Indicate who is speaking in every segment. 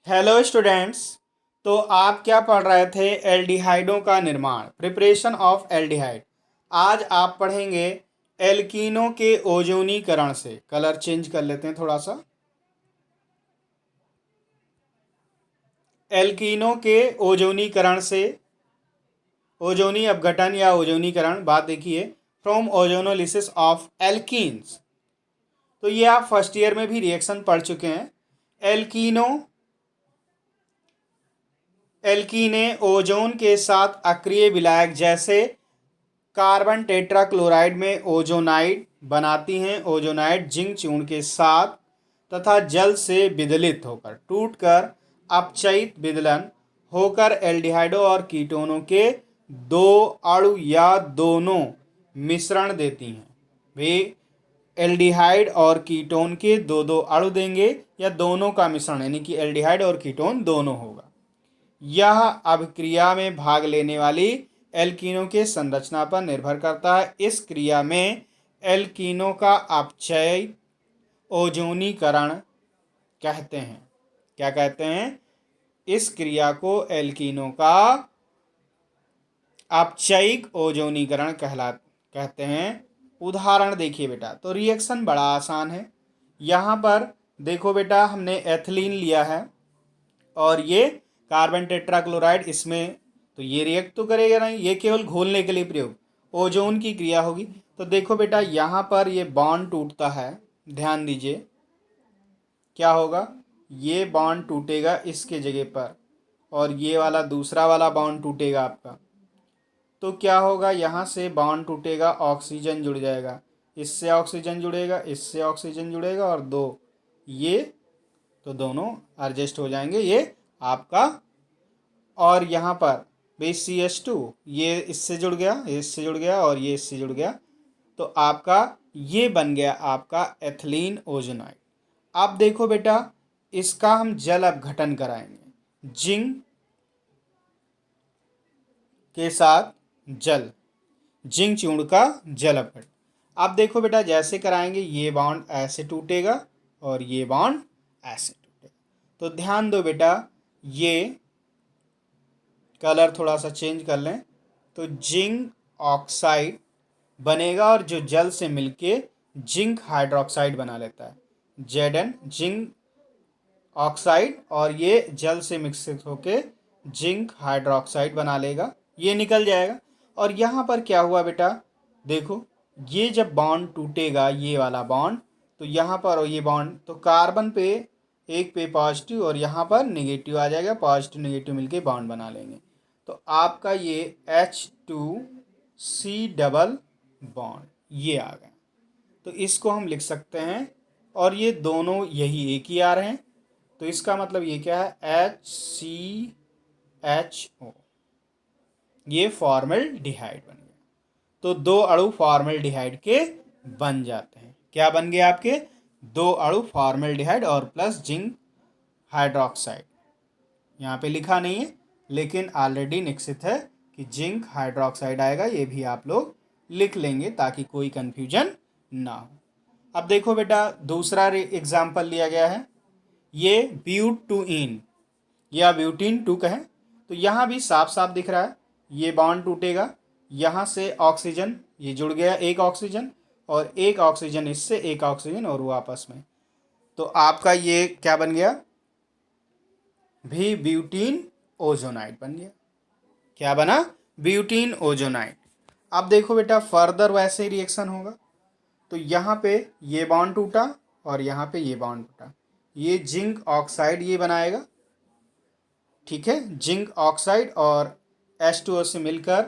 Speaker 1: Hello students. तो आप क्या पढ़ रहे थे? एल्डिहाइडों का निर्माण, प्रिपरेशन ऑफ एल्डिहाइड। आज आप पढ़ेंगे एल्कीनों के ओजोनीकरण से। कलर चेंज कर लेते हैं थोड़ा सा। एल्कीनों के ओजोनीकरण से, ओजोनी अपघटन या ओजोनीकरण। बात देखिए, फ्रॉम ओजोनोलिसिस ऑफ एल्कीन्स। तो ये आप फर्स्ट ईयर में भी रिएक्शन पढ़ चुके हैं। एल्कीनों एल्कीने ओजोन के साथ अक्रिय विलायक जैसे कार्बन टेट्राक्लोराइड में ओजोनाइड बनाती हैं। ओजोनाइड जिंक चूर्ण के साथ तथा जल से विदलित होकर टूटकर अपचयित विदलन होकर एल्डिहाइडों और कीटोनों के दो अणु या दोनों मिश्रण देती हैं। वे एल्डिहाइड और कीटोन के दो दो अणु देंगे या दोनों का मिश्रण, यानी कि एल्डिहाइड और कीटोन दोनों होगा। यह अभिक्रिया में भाग लेने वाली एल्कीनों के संरचना पर निर्भर करता है। इस क्रिया में एल्कीनों का अपचय ओजोनीकरण कहते हैं। क्या कहते हैं? इस क्रिया को एल्कीनों का अपचयिक ओजोनीकरण कहते हैं। उदाहरण देखिए बेटा, तो रिएक्शन बड़ा आसान है। यहाँ पर देखो बेटा, हमने एथिलीन लिया है और ये कार्बन टेट्राक्लोराइड इसमें, तो ये रिएक्ट तो करेगा नहीं, ये केवल घोलने के लिए प्रयोग, ओजोन की क्रिया होगी। तो देखो बेटा, यहाँ पर ये बॉन्ड टूटता है, ध्यान दीजिए क्या होगा। ये बॉन्ड टूटेगा इसके जगह पर और ये वाला दूसरा वाला बॉन्ड टूटेगा आपका। तो क्या होगा, यहाँ से बॉन्ड टूटेगा, ऑक्सीजन जुड़ जाएगा, इससे ऑक्सीजन जुड़ेगा, इससे ऑक्सीजन जुड़ेगा और दो ये, तो दोनों एडजस्ट हो जाएंगे ये आपका। और यहाँ पर बेस CH2, ये इससे जुड़ गया, ये इससे जुड़ गया और ये इससे जुड़ गया, तो आपका ये बन गया आपका एथिलीन ओजोनाइड। अब देखो बेटा, इसका हम जल अपघटन कराएंगे, जिंक के साथ जल, जिंक चूर्ण का जल अपघटन। अब देखो बेटा, जैसे कराएंगे ये बॉन्ड ऐसे टूटेगा और ये बॉन्ड ऐसे टूटेगा। तो ध्यान दो बेटा, ये कलर थोड़ा सा चेंज कर लें, तो जिंक ऑक्साइड बनेगा और जो जल से मिलके जिंक हाइड्रोक्साइड बना लेता है, Zn जिंक ऑक्साइड, और ये जल से मिक्सित होके जिंक हाइड्रोक्साइड बना लेगा, ये निकल जाएगा। और यहाँ पर क्या हुआ बेटा, देखो ये जब बॉन्ड टूटेगा, ये वाला बॉन्ड, तो यहाँ पर और ये बॉन्ड, तो कार्बन पे एक पे पॉजिटिव और यहाँ पर नेगेटिव आ जाएगा, पॉजिटिव नेगेटिव मिलके बॉन्ड बना लेंगे। तो आपका ये H2C डबल बॉन्ड ये आ गया। तो इसको हम लिख सकते हैं, और ये दोनों यही एक ही आ रहे हैं, तो इसका मतलब ये क्या है, HCHO, ये फॉर्मल्डिहाइड बन गया। तो दो अणु फॉर्मल्डिहाइड के बन जाते हैं। क्या बन गए आपके? दो अणु फॉर्मल्डिहाइड और प्लस जिंक हाइड्रोक्साइड। यहाँ पे लिखा नहीं है लेकिन ऑलरेडी निश्चित है कि जिंक हाइड्रोक्साइड आएगा, ये भी आप लोग लिख लेंगे ताकि कोई कंफ्यूजन ना हो। अब देखो बेटा, दूसरा एग्जाम्पल लिया गया है, ये ब्यूटीन या ब्यूटीन 2 कहें, तो यहाँ भी साफ साफ दिख रहा है, ये बॉन्ड टूटेगा, यहाँ से ऑक्सीजन ये जुड़ गया, एक ऑक्सीजन और एक ऑक्सीजन इससे, एक ऑक्सीजन और वो आपस में, तो आपका ये क्या बन गया, भी ब्यूटीन ओजोनाइड बन गया। क्या बना? Butene ozonide. अब देखो बेटा, फर्दर वैसे ही रिएक्शन होगा। तो यहाँ पे ये बॉन्ड टूटा और यहाँ पे ये बॉन्ड टूटा, ये जिंक ऑक्साइड ये बनाएगा, ठीक है, जिंक ऑक्साइड और H2O से मिलकर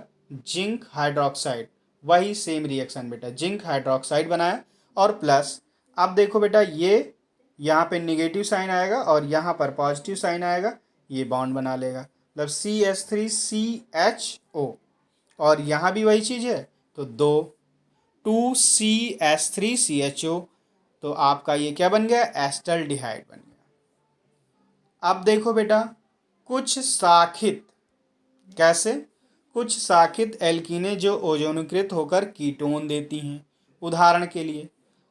Speaker 1: जिंक हाइड्रोक्साइड, वही सेम रिएक्शन बेटा, जिंक हाइड्रोक्साइड बनाया और प्लस। अब देखो बेटा, ये यहाँ पे निगेटिव साइन आएगा और यहाँ पर पॉजिटिव साइन आएगा, ये बॉन्ड बना लेगा, मतलब CH3CHO, और यहाँ भी वही चीज़ है, तो दो 2CH3CHO, तो आपका ये क्या बन गया, एस्टल्डिहाइड बन गया। अब देखो बेटा, कुछ शाखित, कैसे? कुछ शाखित एल्कीनें जो ओजोनीकृत होकर कीटोन देती हैं। उदाहरण के लिए,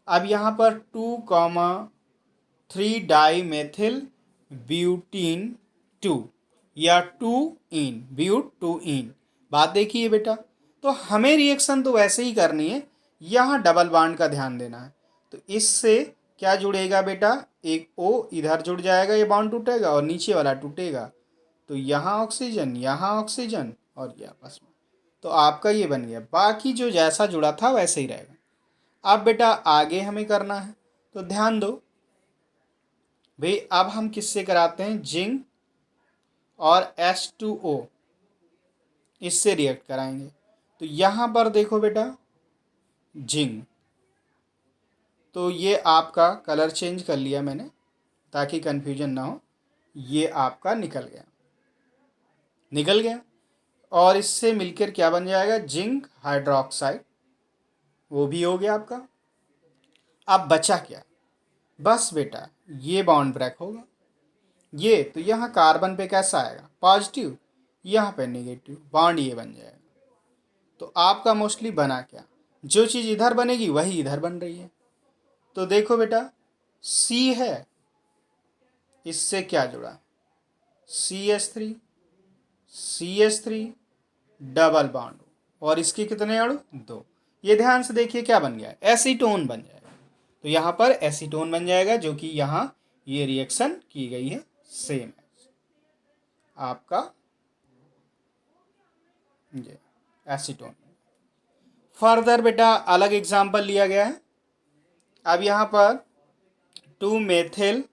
Speaker 1: अब यहाँ पर 2,3 डाई मेथिल ब्यूटीन 2 या 2 इन ब्यूट 2 इन। बात देखिए बेटा, तो हमें रिएक्शन तो वैसे ही करनी है, यहाँ डबल बॉन्ड का ध्यान देना है। तो इससे क्या जुड़ेगा बेटा, एक O इधर जुड़ जाएगा, ये बॉन्ड टूटेगा और नीचे वाला टूटेगा, तो यहाँ ऑक्सीजन और ये आपस में, तो आपका ये बन गया। बाकी जो जैसा जुड़ा था वैसे ही रहेगा। अब बेटा आगे हमें करना है, तो ध्यान दो भाई, अब हम किससे कराते हैं, जिंक और H2O, इससे रिएक्ट कराएंगे। तो यहाँ पर देखो बेटा जिंक, तो ये आपका कलर चेंज कर लिया मैंने ताकि कन्फ्यूजन ना हो, ये आपका निकल गया और इससे मिलकर क्या बन जाएगा, जिंक हाइड्रोक्साइड, वो भी हो गया आपका। अब बचा क्या, बस बेटा ये बॉन्ड ब्रेक होगा, ये तो यहाँ कार्बन पे कैसा आएगा, पॉजिटिव, यहाँ पे नेगेटिव, बॉन्ड ये बन जाएगा। तो आपका मोस्टली बना क्या, जो चीज़ इधर बनेगी वही इधर बन रही है। तो देखो बेटा सी है, इससे क्या जुड़ा, CH3 डबल बॉन्ड, और इसके कितने अणु, 2। ये ध्यान से देखिए क्या बन गया, एसीटोन बन जाएगा। तो यहाँ पर एसीटोन बन जाएगा, जो कि यहाँ ये रिएक्शन की गई है सेम है आपका, ये एसीटोन। फर्दर बेटा अलग एग्जाम्पल लिया गया है। अब यहाँ पर 2 मेथिल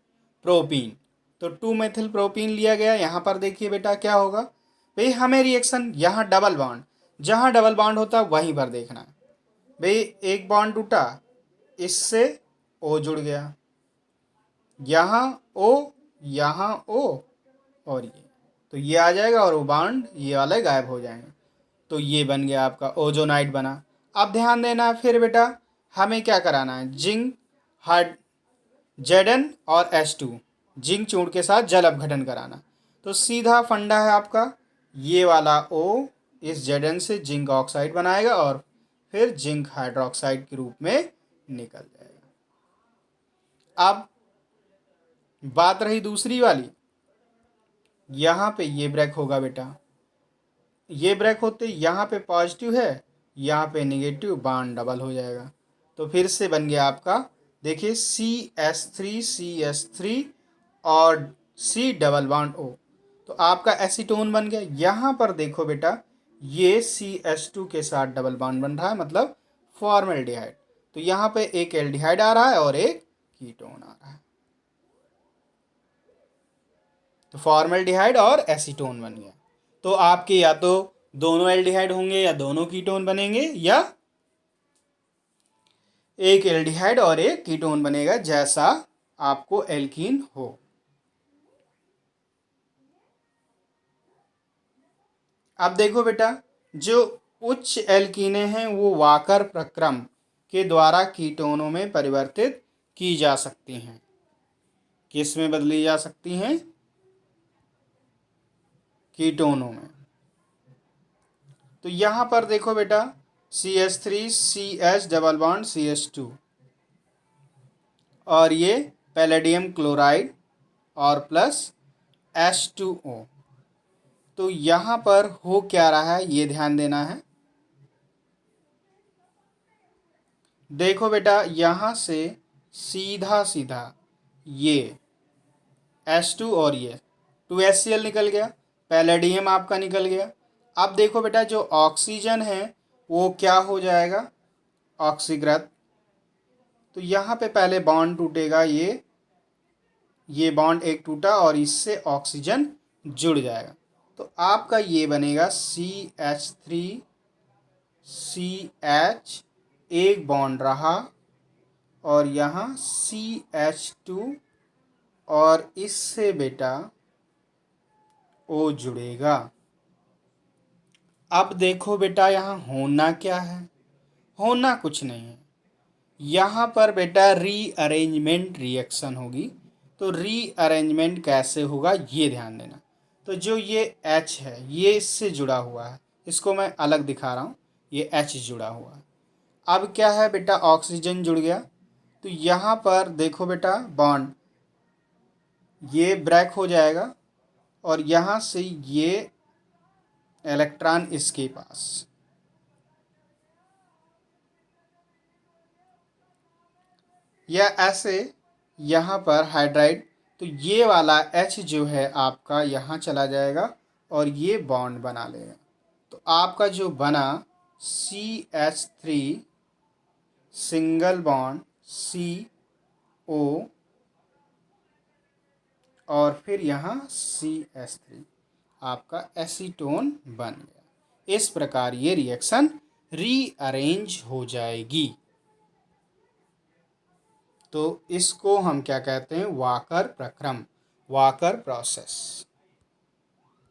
Speaker 1: प्रोपीन, तो 2 मेथिल प्रोपीन लिया गया। यहाँ पर देखिए बेटा क्या होगा, भाई हमें रिएक्शन यहाँ डबल बॉन्ड, जहाँ डबल बॉन्ड होता है वहीं पर देखना है। भाई एक बॉन्ड टूटा, इससे O जुड़ गया, यहाँ O और ये, तो ये आ जाएगा और वो बॉन्ड ये वाले गायब हो जाएंगे। तो ये बन गया आपका ओजोनाइड बना। अब ध्यान देना है फिर बेटा, हमें क्या कराना है, जिंक हाइड Zn और H2, जिंक चूर्ण के साथ जल अपघटन कराना। तो सीधा फंडा है आपका, ये वाला O इस Zn से जिंक ऑक्साइड बनाएगा और फिर जिंक हाइड्रोक्साइड के रूप में निकल जाएगा। अब बात रही दूसरी वाली, यहाँ पे ये ब्रेक होगा बेटा, ये ब्रेक होते यहाँ पे पॉजिटिव है, यहाँ पे नेगेटिव, बॉन्ड डबल हो जाएगा। तो फिर से बन गया आपका, देखिए CH3 और C डबल बॉन्ड O, तो आपका एसीटोन बन गया। यहाँ पर देखो बेटा ये CH2 के साथ डबल बॉन्ड बन रहा है, मतलब फॉर्मल्डिहाइड। तो यहाँ पे एक एल्डिहाइड आ रहा है और एक कीटोन आ रहा है, तो फॉर्मल्डिहाइड और एसीटोन बन गया। तो आपके या तो दोनों एल्डिहाइड होंगे या दोनों कीटोन बनेंगे, या एक एल्डिहाइड और एक कीटोन बनेगा, जैसा आपको एल्कीन हो। अब देखो बेटा, जो उच्च एल्कीनें हैं वो वाकर प्रक्रम के द्वारा कीटोनों में परिवर्तित की जा सकती हैं। किस में बदली जा सकती हैं, कीटोनों में। तो यहाँ पर देखो बेटा CH3 CH double bond CH2 और ये पैलेडियम क्लोराइड और प्लस H2O। तो यहाँ पर हो क्या रहा है ये ध्यान देना है। देखो बेटा यहाँ से सीधा सीधा ये H2 और ये 2HCl निकल गया, पैलेडियम आपका निकल गया। अब देखो बेटा जो ऑक्सीजन है वो क्या हो जाएगा, ऑक्सीकृत। तो यहाँ पे पहले बॉन्ड टूटेगा, ये बॉन्ड एक टूटा और इससे ऑक्सीजन जुड़ जाएगा। तो आपका ये बनेगा CH3CH, एक बॉन्ड रहा और यहाँ CH2 और इससे बेटा O जुड़ेगा। अब देखो बेटा यहाँ होना क्या है, होना कुछ नहीं है, यहाँ पर बेटा रीअरेंजमेंट रिएक्शन होगी। तो रीअरेंजमेंट कैसे होगा ये ध्यान देना। तो जो ये H है ये इससे जुड़ा हुआ है, इसको मैं अलग दिखा रहा हूँ, ये H जुड़ा हुआ है। अब क्या है बेटा, ऑक्सीजन जुड़ गया। तो यहाँ पर देखो बेटा बॉन्ड, ये ब्रेक हो जाएगा और यहाँ से ये इलेक्ट्रॉन इसके पास, या ऐसे यहाँ पर हाइड्राइड, तो ये वाला H जो है आपका यहाँ चला जाएगा और ये बॉन्ड बना लेगा। तो आपका जो बना CH3 सिंगल बॉन्ड CO और फिर यहाँ CH3 आपका एसीटोन बन गया। इस प्रकार ये रिएक्शन रीअरेंज हो जाएगी। तो इसको हम क्या कहते हैं? वाकर प्रक्रम, वाकर प्रोसेस।